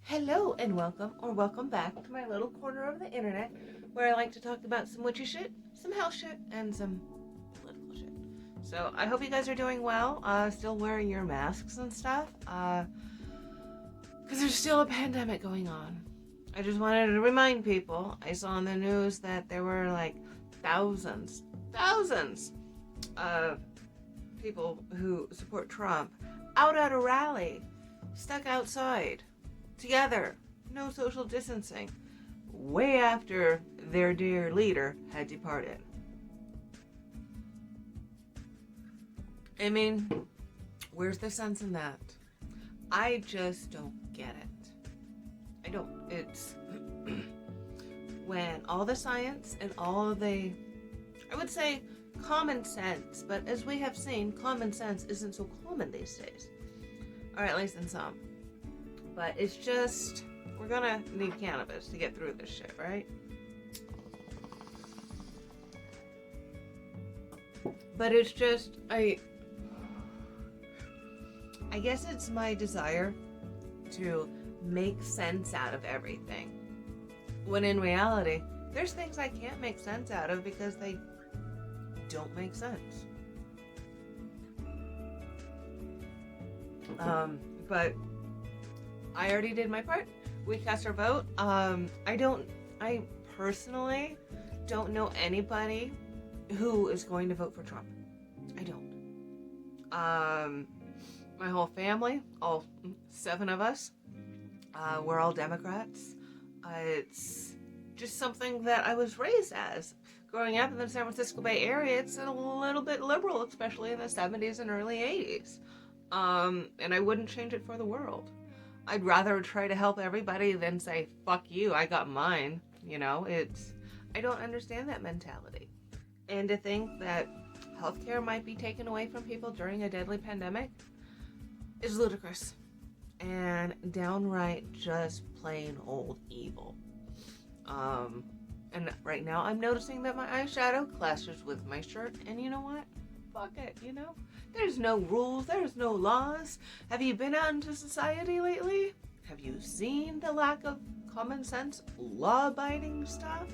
Hello and welcome back to my little corner of the internet where I like to talk about some witchy shit, some hell shit, and some political shit. So I hope you guys are doing well, still wearing your masks and stuff, because there's still a pandemic going on. I just wanted to remind people, I saw on the news that there were like thousands of people who support Trump out at a rally, stuck outside together, no social distancing, way after their dear leader had departed. I mean, where's the sense in that? I just don't get it. I don't. It's when all the science and all of the, I would say, common sense, but as we have seen, common sense isn't so common these days. Or at least in some. But it's just, we're gonna need cannabis to get through this shit, right? But it's just, I guess it's my desire to make sense out of everything. When in reality, there's things I can't make sense out of because they don't make sense. But I already did my part. We cast our vote. I personally don't know anybody who is going to vote for Trump. I don't. My whole family, all 7 of us, we're all Democrats. It's just something that I was raised as. Growing up in the San Francisco Bay Area, it's a little bit liberal, especially in the 70s and early 80s. And I wouldn't change it for the world. I'd rather try to help everybody than say, fuck you, I got mine. You know, I don't understand that mentality. And to think that healthcare might be taken away from people during a deadly pandemic is ludicrous. And downright just plain old evil. And right now I'm noticing that my eyeshadow clashes with my shirt, and you know what? Fuck it, you know? There's no rules, there's no laws. Have you been out into society lately? Have you seen the lack of common sense, law-abiding stuff?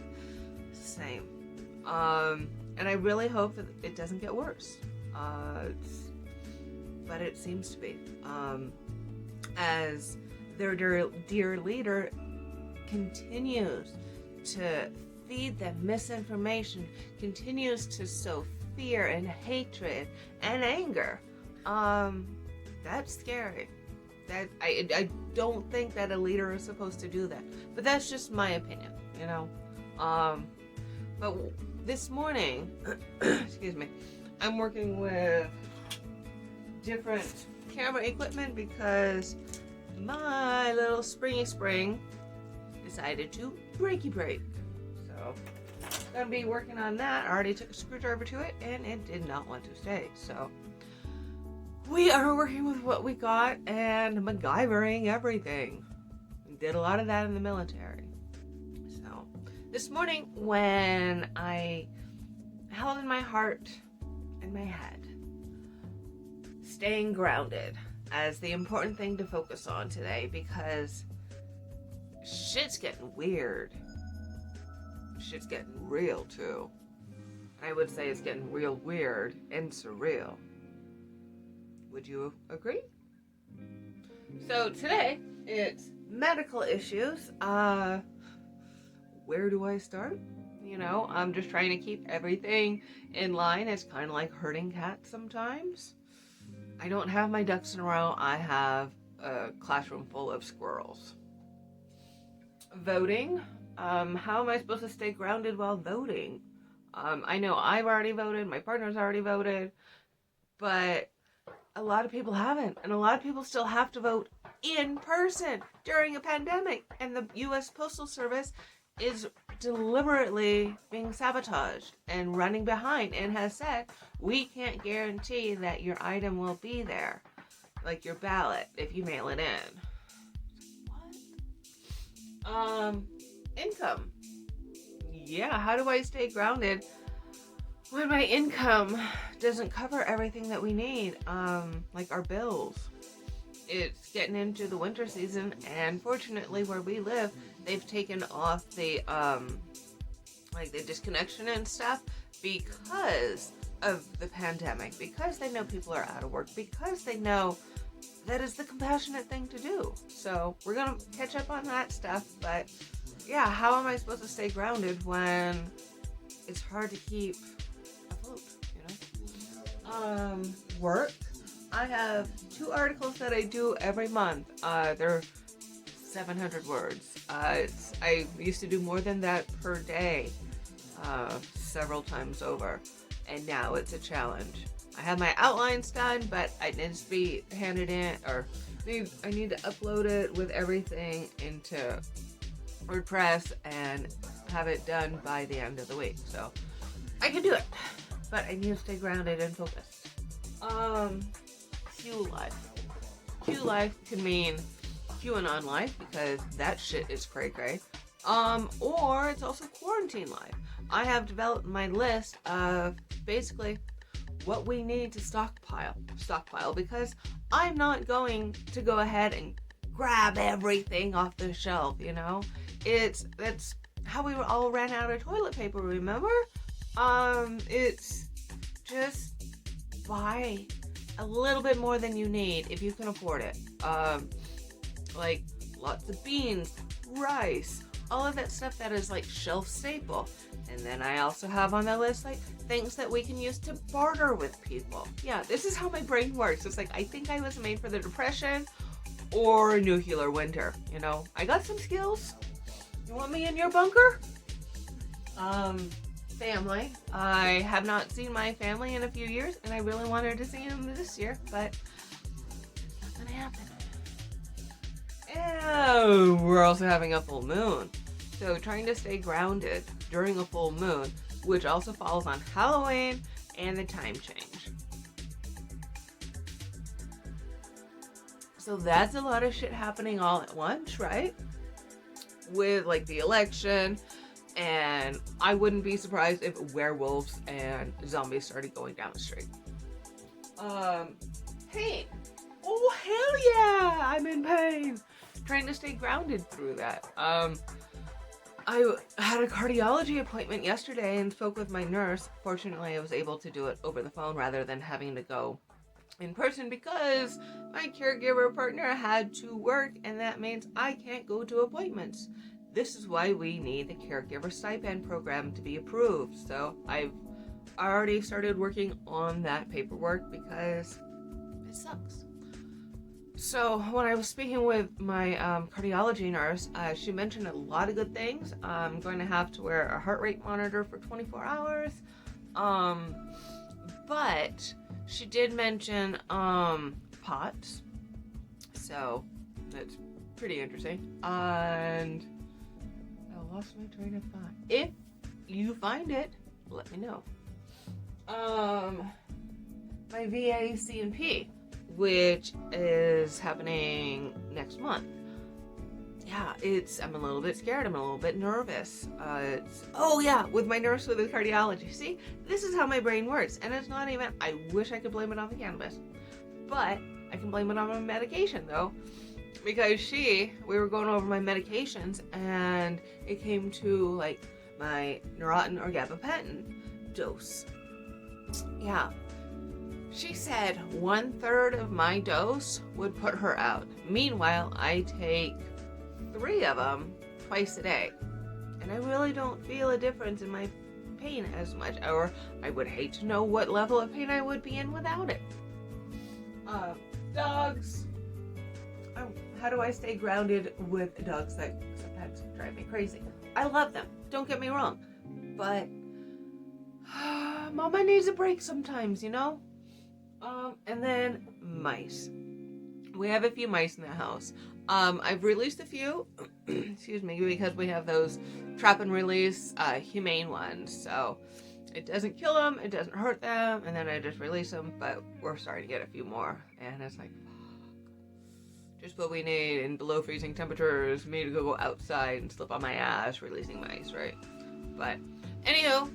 Same. And I really hope that it doesn't get worse. But it seems to be. As their dear leader continues to feed them misinformation, continues to sow fear and hatred and anger. That's scary. That I don't think that a leader is supposed to do that. But that's just my opinion, you know. But this morning, excuse me, I'm working with different camera equipment because my little springy spring decided to breaky break. So gonna be working on that. I already took a screwdriver to it and it did not want to stay. So we are working with what we got and MacGyvering everything. We did a lot of that in the military. So this morning when I held in my heart and my head, staying grounded as the important thing to focus on today, because shit's getting weird. Shit's getting real too. I would say it's getting real weird and surreal. Would you agree? So today it's medical issues. Where do I start? You know, I'm just trying to keep everything in line. It's kind of like herding cats sometimes. I don't have my ducks in a row. I have a classroom full of squirrels. Voting. How am I supposed to stay grounded while voting? I know I've already voted, my partner's already voted, but a lot of people haven't, and a lot of people still have to vote in person during a pandemic, and the U.S. Postal Service is deliberately being sabotaged and running behind and has said, we can't guarantee that your item will be there, like your ballot, if you mail it in. What? Income. Yeah, how do I stay grounded when my income doesn't cover everything that we need, like our bills? it's getting into the winter season, and fortunately where we live, they've taken off the like the disconnection and stuff because of the pandemic, because they know people are out of work, because they know that is the compassionate thing to do. So we're gonna catch up on that stuff. But yeah, how am I supposed to stay grounded when it's hard to keep afloat, you know? Work. I have 2 articles that I do every month. They're 700 words. I used to do more than that per day, several times over, and now it's a challenge. I have my outlines done, but it needs to be handed in, or I need to upload it with everything into WordPress and have it done by the end of the week. So I can do it, but I need to stay grounded and focused. Q life. Q life can mean QAnon life, because that shit is cray cray. Or it's also quarantine life. I have developed my list of basically what we need to stockpile, because I'm not going to go ahead and grab everything off the shelf, you know? That's how we all ran out of toilet paper, remember? It's just buy a little bit more than you need if you can afford it. Like lots of beans, rice, all of that stuff that is like shelf staple. And then I also have on the list like things that we can use to barter with people. Yeah, this is how my brain works. It's like I think I was made for the Depression or nuclear winter, you know? I got some skills. You want me in your bunker? Family. I have not seen my family in a few years, and I really wanted to see them this year, but it's not gonna happen. And we're also having a full moon. So trying to stay grounded during a full moon, which also falls on Halloween and the time change. So that's a lot of shit happening all at once, right? With like the election, and I wouldn't be surprised if werewolves and zombies started going down the street. Pain. Oh, hell yeah! I'm in pain. Trying to stay grounded through that. I had a cardiology appointment yesterday and spoke with my nurse. Fortunately, I was able to do it over the phone rather than having to go in person, because my caregiver partner had to work, and that means I can't go to appointments. This is why we need the caregiver stipend program to be approved. So I've already started working on that paperwork because it sucks. So when I was speaking with my cardiology nurse, she mentioned a lot of good things. I'm going to have to wear a heart rate monitor for 24 hours. But she did mention POTS. So that's pretty interesting. And I lost my train of thought. If you find it, let me know. My VA C&P, which is happening next month. Yeah, I'm a little bit scared. I'm a little bit nervous. With my nurse with the cardiology. See, this is how my brain works. And it's not even, I wish I could blame it on the cannabis. But I can blame it on my medication, though. Because we were going over my medications, and it came to, like, my Neurontin or gabapentin dose. Yeah. She said 1/3 of my dose would put her out. Meanwhile, I take 3 of them twice a day. And I really don't feel a difference in my pain as much. Or I would hate to know what level of pain I would be in without it. Dogs. How do I stay grounded with dogs that sometimes drive me crazy? I love them. Don't get me wrong. But Mama needs a break sometimes, you know? And then mice. We have a few mice in the house. I've released a few, excuse me, because we have those trap and release humane ones. So it doesn't kill them, it doesn't hurt them, and then I just release them. But we're starting to get a few more, and it's like, just what we need in below freezing temperatures, me to go outside and slip on my ass releasing mice, right? But anywho,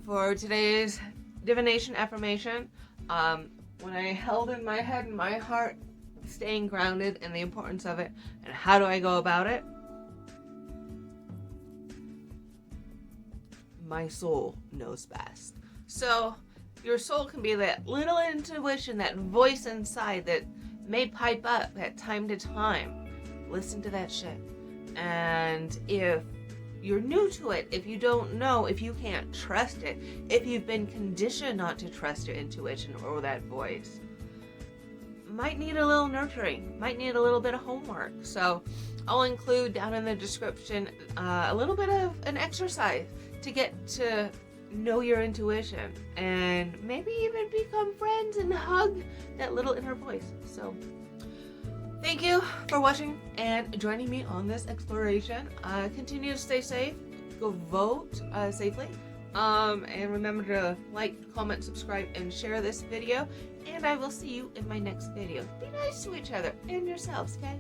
for today's divination affirmation, when I held in my head and my heart staying grounded and the importance of it, and how do I go about it? My soul knows best. So your soul can be that little intuition, that voice inside that may pipe up at time to time. Listen to that shit. And if you're new to it, if you don't know, if you can't trust it, if you've been conditioned not to trust your intuition or that voice, might need a little nurturing, might need a little bit of homework. So I'll include down in the description a little bit of an exercise to get to know your intuition and maybe even become friends and hug that little inner voice. So thank you for watching and joining me on this exploration. Continue to stay safe, go vote safely, and remember to like, comment, subscribe, and share this video, and I will see you in my next video. Be nice to each other and yourselves, okay?